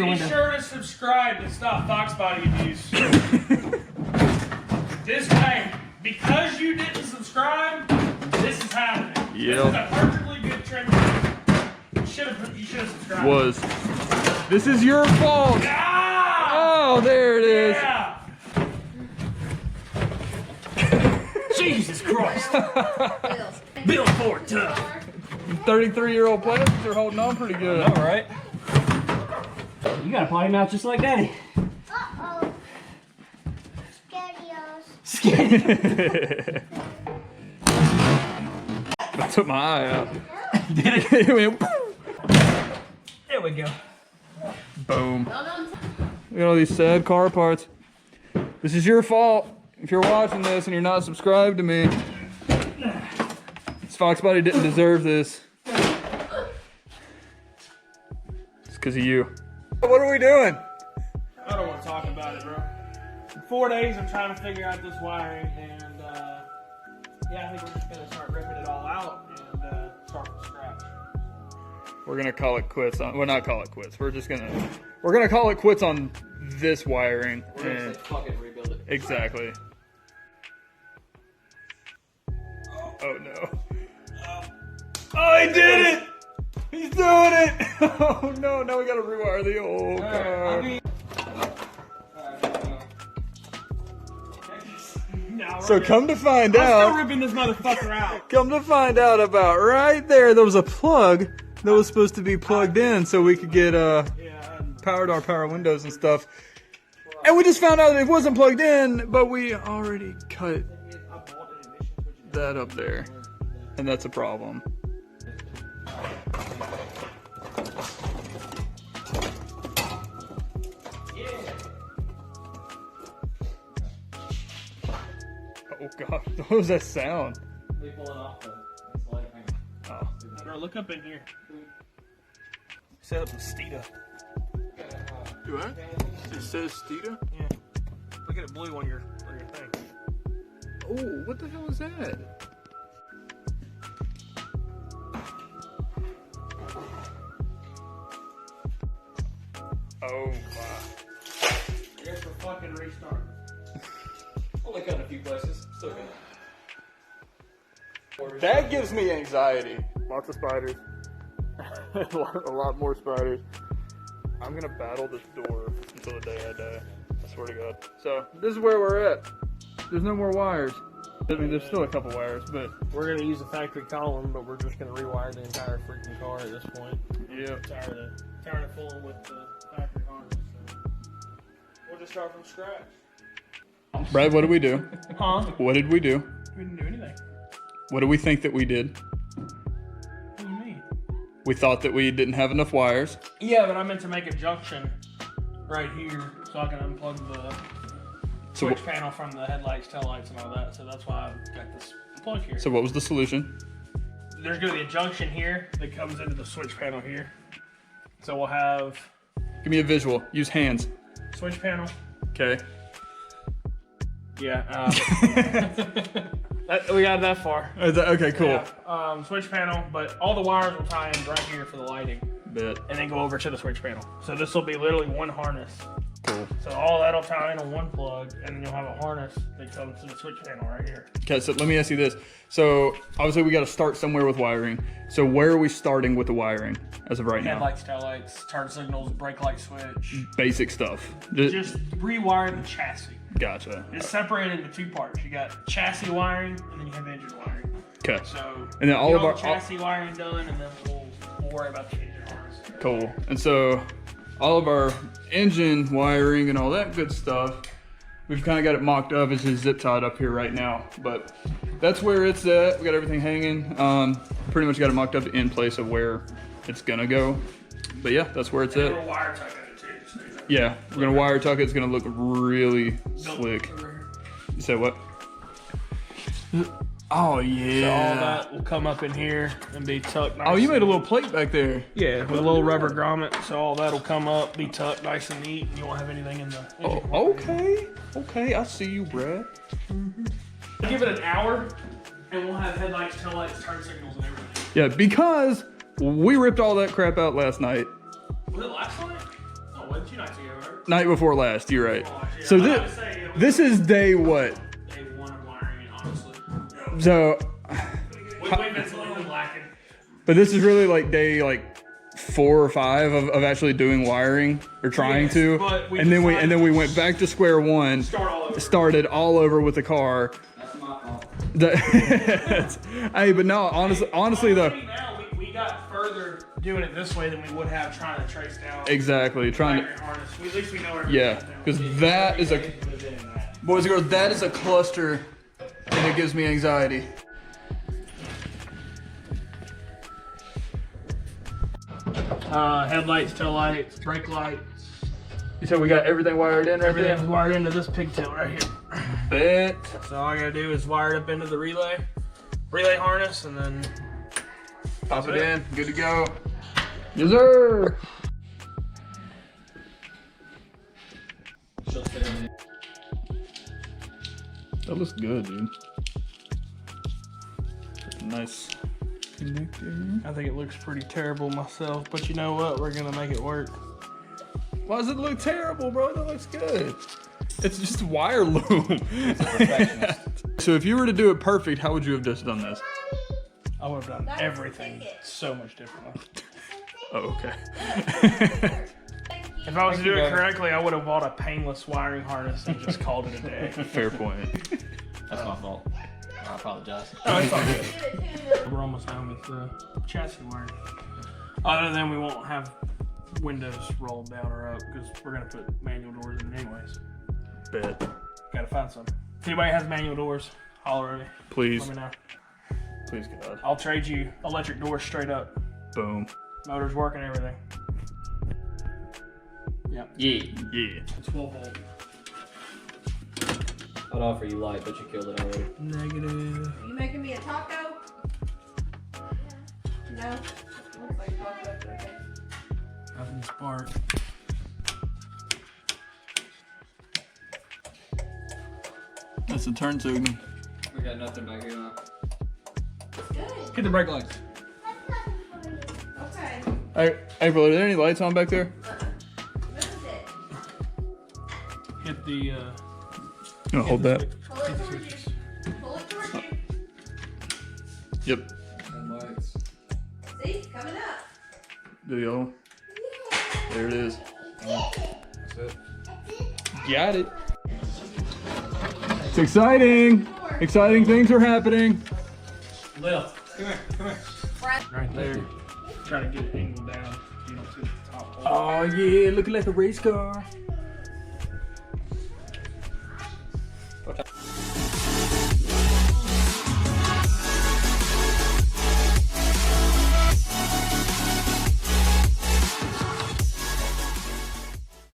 the window. Be sure to subscribe to stop foxbody abuse. This way, because you didn't subscribe, this is happening. Yep. This is a perfectly good trend. You should have subscribed. This is your fault. Ah! Oh, there it is. Yeah. Jesus Christ. Bill Ford tough. 33-year-old players are holding on pretty good. All right. You got a potty mouth just like Daddy. Uh-oh. Scarios. I took my eye out. Did it? It went There we go. boom. Look at all these sad car parts. This is your fault. If you're watching this and you're not subscribed to me, this foxbody didn't deserve this. It's because of you. What are we doing? I don't want to talk about it, bro. In 4 days, I'm trying to figure out this wiring, and yeah, I think we're just gonna start ripping it all out and start from scratch. We're gonna call it quits on. Well, not call it quits. We're gonna call it quits on this wiring. We're gonna say fuck it, rebuild it. Exactly. Oh no! Oh, he did it! He's doing it! Oh no! Now we gotta rewire the old car. So come to find I'm still out, ripping this motherfucker out. come to find out about right there, there was a plug that was supposed to be plugged in so we could get powered our power windows and stuff. And we just found out it wasn't plugged in, but we already cut that up there. And that's a problem. Oh god, what was that sound? They pull it off the light. Oh. Bro, look up in here. Set up the Stita. Do I? It says Stita? Yeah. Look at it blue on your thing. Oh, what the hell is that? Oh my. I guess we're fucking restarting. Only cut in a few places. Still good. That gives me anxiety. Lots of spiders. a lot more spiders. I'm gonna battle this door until the day I die. I swear to God. So, this is where we're at. There's no more wires. I mean, there's still a couple wires, but... We're gonna use a factory column, but we're just gonna rewire the entire freaking car at this point. Yeah. Tired of fooling with the factory harness. So we'll just start from scratch. Brad, what did we do? Huh? What did we do? We didn't do anything. What do we think that we did? What do you mean? We thought that we didn't have enough wires. Yeah, but I meant to make a junction right here so I can unplug the switch panel from the headlights, taillights, and all that. So that's why I've got this plug here. So what was the solution? There's going to be a junction here that comes into the switch panel here. So we'll have Give me a visual. Use hands. switch panel. Okay. Yeah. We got that far. Okay, cool. Yeah, switch panel, but all the wires will tie in right here for the lighting. Bet. And then go over to the switch panel. So this will be literally one harness. Cool. So all that'll tie in on one plug, and then you'll have a harness that comes to the switch panel right here. Okay, so let me ask you this. So obviously we got to start somewhere with wiring. So where are we starting with the wiring as of right now? Headlights, taillights, turn signals, brake light switch. Basic stuff. Just rewire the chassis. Gotcha. It's separated into two parts. You got chassis wiring, and then you have engine wiring. Okay. So And then all of our chassis wiring done, and then we'll worry about the engine harness. cool. And so all of our engine wiring and all that good stuff, we've kind of got it mocked up. It's just zip tied up here right now, but that's where it's at. We got everything hanging. Pretty much got it mocked up in place of where it's gonna go. But yeah, that's where it's at. We'll wire tuck it too. So Yeah, we're gonna wire tuck it. It's gonna look really slick. You say what? Oh yeah. So all that will come up in here and be tucked nice. Oh, you made a little plate back there. Yeah, with a little rubber grommet. So all that'll come up, be tucked nice and neat, and you won't have anything in the engine. Oh, okay. Okay, I see you, Brad. Give it an hour, and we'll have headlights, taillights, turn signals, and everything. Yeah, because we ripped all that crap out last night. Was it last night? Oh, was 2 nights ago, right? Night before last, you're right. Oh, yeah. So I gotta say, this is day what? Day 1 of wiring, honestly. So, We've been slowly lacking. but this is really like day like 4 or 5 of actually doing wiring or trying Yes, to, but we and then decided we went back to square one. Start all over. Started all over with the car. That's my fault. Hey, but no, honestly though. Now we got further doing it this way than we would have trying to trace down. Exactly, trying to. wiring harness. At least we know everything. Yeah, because that is a boys and girls. That is a cluster, and it gives me anxiety. Headlights, tail lights, brake lights. You said we got everything wired in right Everything's there. wired into this pigtail right here. Bet. So all I gotta do is wire it up into the relay harness, and then Pop it in. Good to go. Yes, sir. That looks good, dude. Nice connector. I think it looks pretty terrible myself, but you know what? We're gonna make it work. Why does it look terrible, bro? That looks good. It's just wire loom. So if you were to do it perfect, how would you have just done this? I would have done everything so much differently. Oh, okay. If I was to do it correctly, I would have bought a painless wiring harness and just called it a day. Fair point. That's my fault. I apologize. Oh, it's all good. We're almost done with the chassis wiring. Other than we won't have windows rolled down or up because we're gonna put manual doors in anyways. Bet. Gotta find some. If anybody has manual doors, holler at me. Please. Let me know. Please, God. I'll trade you electric doors straight up. Boom. Motors working, everything. Yep. Yeah. Yeah. It's 12 volt. I'd offer you light, but you killed it already. Negative. Are you making me a taco? No? Looks like taco. Okay. Nothing spark. That's the turn signal. We got nothing back here now. Good. Hit the brake lights. Okay. Hey, April, are there any lights on back there? Moved it. Hit the. No, hold that. Pull it towards you. Pull it towards you. Yep. Lights. See? Coming up. Do the other one. There it is. That's it. Got it. It's exciting. Exciting things are happening. Lil, come here, come here. Right there. Try to get it angled down. You don't see the top hole. Oh yeah, looking like a race car.